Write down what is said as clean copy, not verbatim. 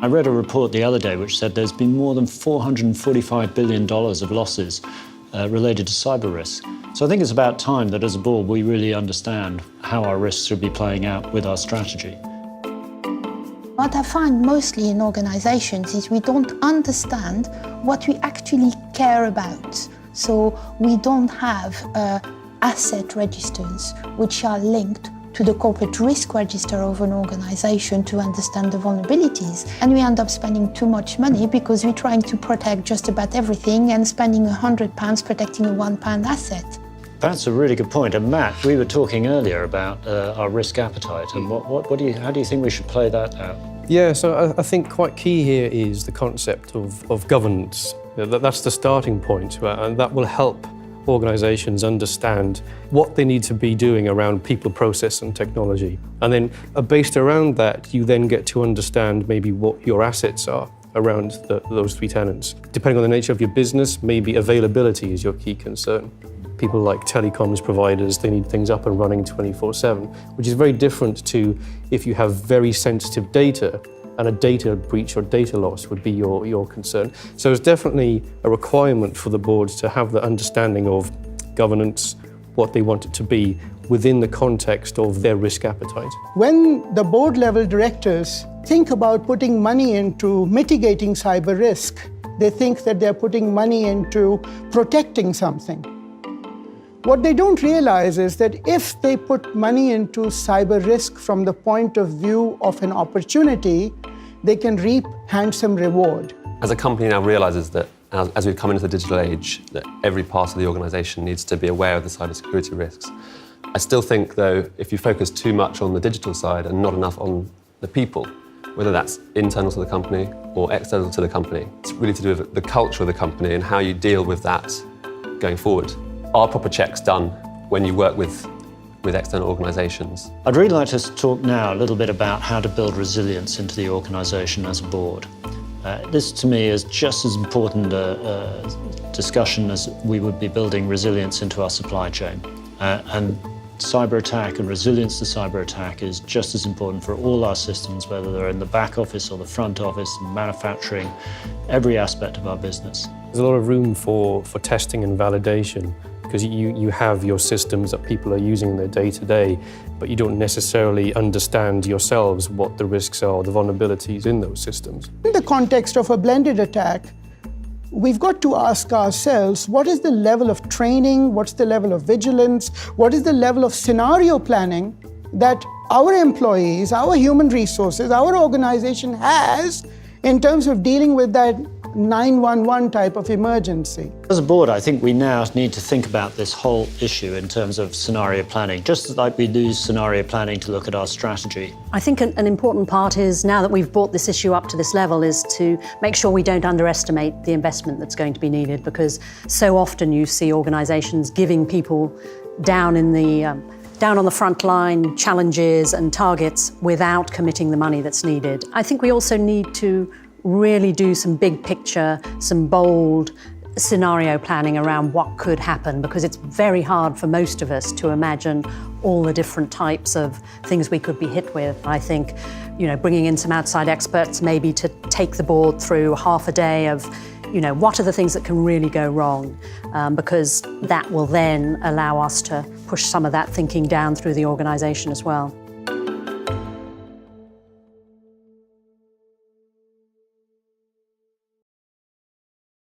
I read a report the other day which said there's been more than $445 billion of losses related to cyber risk. So I think it's about time that as a board we really understand how our risks should be playing out with our strategy. What I find mostly in organizations is we don't understand what we actually care about. So we don't have asset registers which are linked to the corporate risk register of an organization to understand the vulnerabilities. And we end up spending too much money because we're trying to protect just about everything and spending £100 protecting a £1 asset. That's a really good point. And Matt, we were talking earlier about our risk appetite, and how do you think we should play that out? Yeah, so I think quite key here is the concept of governance. That's the starting point, and that will help organisations understand what they need to be doing around people, process and technology. And then based around that, you then get to understand maybe what your assets are around those three tenets. Depending on the nature of your business, maybe availability is your key concern. People like telecoms providers, they need things up and running 24/7, which is very different to if you have very sensitive data, and a data breach or data loss would be your concern. So it's definitely a requirement for the boards to have the understanding of governance, what they want it to be within the context of their risk appetite. When the board level directors think about putting money into mitigating cyber risk, they think that they're putting money into protecting something. What they don't realize is that if they put money into cyber risk from the point of view of an opportunity, they can reap handsome reward. As a company now realises that as we've come into the digital age, that every part of the organisation needs to be aware of the cybersecurity risks. I still think, though, if you focus too much on the digital side and not enough on the people, whether that's internal to the company or external to the company, it's really to do with the culture of the company and how you deal with that going forward. Are proper checks done when you work with external organisations? I'd really like to talk now a little bit about how to build resilience into the organisation as a board. This, to me, is just as important a discussion as we would be building resilience into our supply chain. And cyber attack and resilience to cyber attack is just as important for all our systems, whether they're in the back office or the front office, manufacturing, every aspect of our business. There's a lot of room for testing and validation, because you have your systems that people are using in their day-to-day, but you don't necessarily understand yourselves what the risks are, the vulnerabilities in those systems. In the context of a blended attack, we've got to ask ourselves, what is the level of training, what's the level of vigilance, what is the level of scenario planning that our employees, our human resources, our organization has in terms of dealing with that 911 type of emergency. As a board, I think we now need to think about this whole issue in terms of scenario planning, just like we do scenario planning to look at our strategy. I think an important part is, now that we've brought this issue up to this level, is to make sure we don't underestimate the investment that's going to be needed, because so often you see organisations giving people down on the front line challenges and targets without committing the money that's needed. I think we also need to really do some big picture, some bold scenario planning around what could happen, because it's very hard for most of us to imagine all the different types of things we could be hit with. I think, bringing in some outside experts maybe to take the board through half a day of, what are the things that can really go wrong, because that will then allow us to push some of that thinking down through the organisation as well.